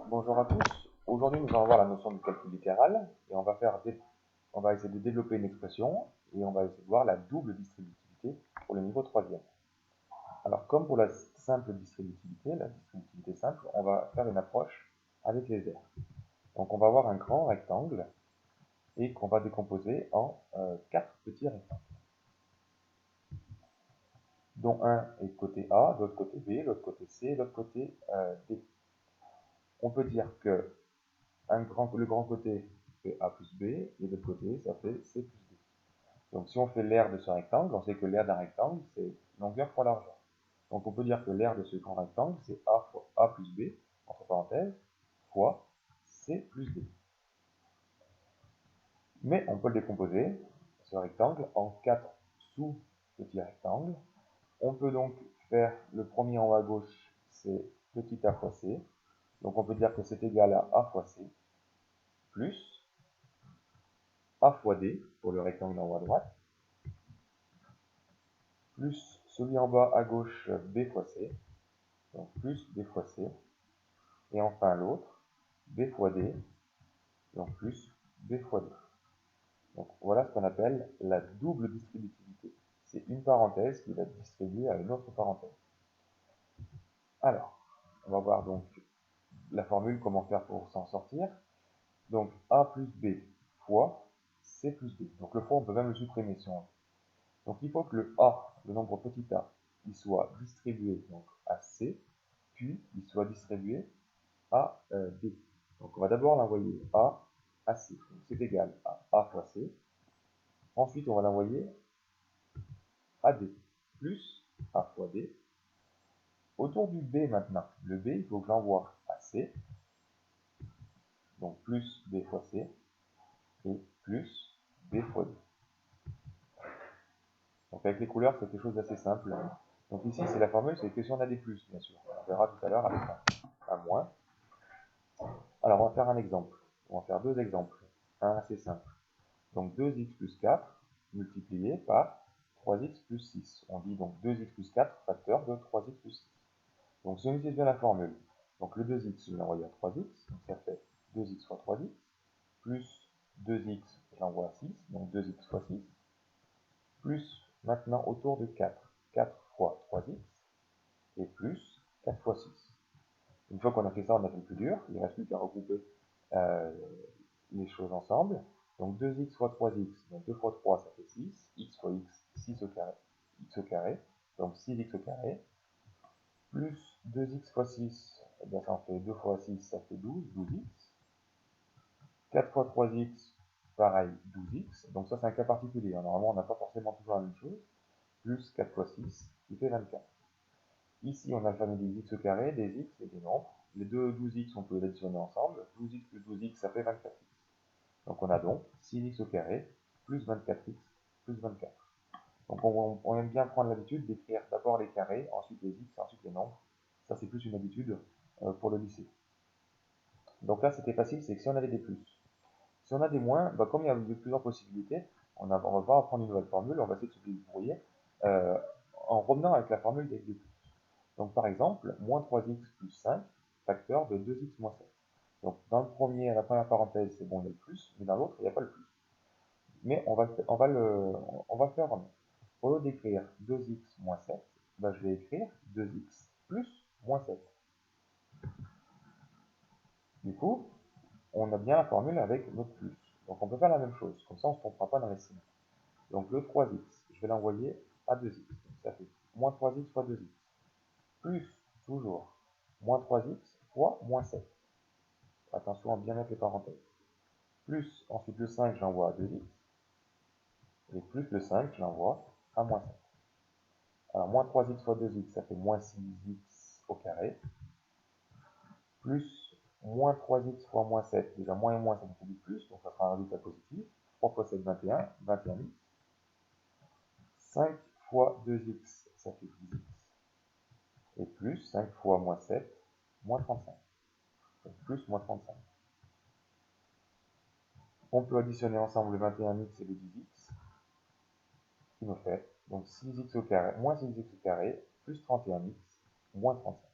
Bonjour à tous. Aujourd'hui, nous allons voir la notion du calcul littéral et on va essayer de développer une expression et on va essayer de voir la double distributivité pour le niveau 3e. Alors, comme pour la simple distributivité, la distributivité simple, on va faire une approche avec les aires. Donc, on va avoir un grand rectangle et qu'on va décomposer en 4 petits rectangles, dont un est côté A, l'autre côté B, l'autre côté C, l'autre côté D. On peut dire que le grand côté fait A plus B, et l'autre côté, ça fait C plus D. Donc si on fait l'aire de ce rectangle, on sait que l'aire d'un rectangle, c'est longueur fois largeur. Donc on peut dire que l'aire de ce grand rectangle, c'est A fois A plus B, entre parenthèses, fois C plus D. Mais on peut le décomposer, ce rectangle, en 4 sous-petits rectangles. On peut donc faire le premier en haut à gauche, c'est petit a fois C. Donc on peut dire que c'est égal à A fois C, plus A fois D, pour le rectangle en haut à droite, plus celui en bas à gauche, B fois C, donc plus B fois C, et enfin l'autre, B fois D, donc plus B fois D. Donc voilà ce qu'on appelle la double distributivité. C'est une parenthèse qui va être distribuée à une autre parenthèse. Alors, on va voir donc la formule, comment faire pour s'en sortir. Donc A plus B fois C plus D. Donc le fois, on peut même le supprimer si on veut. Donc il faut que le A, le nombre petit a, il soit distribué donc à C, puis il soit distribué à D. Donc on va d'abord l'envoyer A à C. C'est égal à A fois C. Ensuite, on va l'envoyer à D, plus A fois D. Autour du B maintenant, le B, il faut que j'envoie à C, donc plus B fois C, et plus B fois D. Donc avec les couleurs, c'est quelque chose d'assez simple. Donc ici, c'est la formule, c'est que si on a des plus, bien sûr. On verra tout à l'heure avec un moins. Alors, on va faire un exemple. On va faire deux exemples. Un assez simple. Donc 2x plus 4 multiplié par 3x plus 6. On dit donc 2x plus 4 facteur de 3x plus 6. Donc si on utilise bien la formule, donc le 2x, je l'envoie à 3x, donc ça fait 2x fois 3x, plus 2x, je l'envoie à 6, donc 2x fois 6, plus maintenant autour de 4, 4 fois 3x, et plus 4 fois 6. Une fois qu'on a fait ça, on a fait le plus dur, il ne reste plus qu'à regrouper les choses ensemble. Donc 2x fois 3x, donc 2 fois 3, ça fait 6, x fois x, 6 au carré, donc 6x au carré, plus 2x fois 6, eh bien ça en fait 2 fois 6, ça fait 12, 12x, 4 fois 3x, pareil, 12x, donc ça c'est un cas particulier, normalement on n'a pas forcément toujours la même chose, plus 4 fois 6, qui fait 24. Ici on a la famille des x au carré, des x et des nombres, les deux 12x on peut les additionner ensemble, 12x plus 12x ça fait 24x. Donc on a donc 6x au carré plus 24x plus 24. Donc on aime bien prendre l'habitude d'écrire d'abord les carrés, ensuite les x, ensuite les nombres. Ça c'est plus une habitude pour le lycée. Donc là c'était facile, c'est que si on avait des plus. Si on a des moins, bah, comme il y a plusieurs possibilités, on va pas apprendre une nouvelle formule, on va essayer de se débrouiller en revenant avec la formule des plus. Donc par exemple, moins 3x plus 5, facteur de 2x moins 7. Donc dans la première parenthèse, c'est bon, il y a le plus, mais dans l'autre, il n'y a pas le plus. Mais on va faire, au lieu d'écrire 2x moins 7, ben je vais écrire 2x plus moins 7. Du coup, on a bien la formule avec notre plus. Donc on peut faire la même chose, comme ça on ne se trompera pas dans les signes. Donc le 3x, je vais l'envoyer à 2x. Donc ça fait moins 3x fois 2x. Plus, toujours, moins 3x fois moins 7. Attention à bien mettre les parenthèses. Plus, ensuite le 5, je l'envoie à 2x. Et plus le 5, je l'envoie à moins 7. Alors, moins 3x fois 2x, ça fait moins 6x au carré. Plus moins 3x fois moins 7. Déjà, moins et moins, ça nous fait du plus, donc ça sera un résultat positif. 3 fois 7, 21. 21x. 5 fois 2x, ça fait 10x. Et plus 5 fois moins 7, moins 35. Donc plus moins 35. On peut additionner ensemble le 21x et le 10x, qui nous fait donc 6x au carré, moins 6x au carré, plus 31x, moins 35.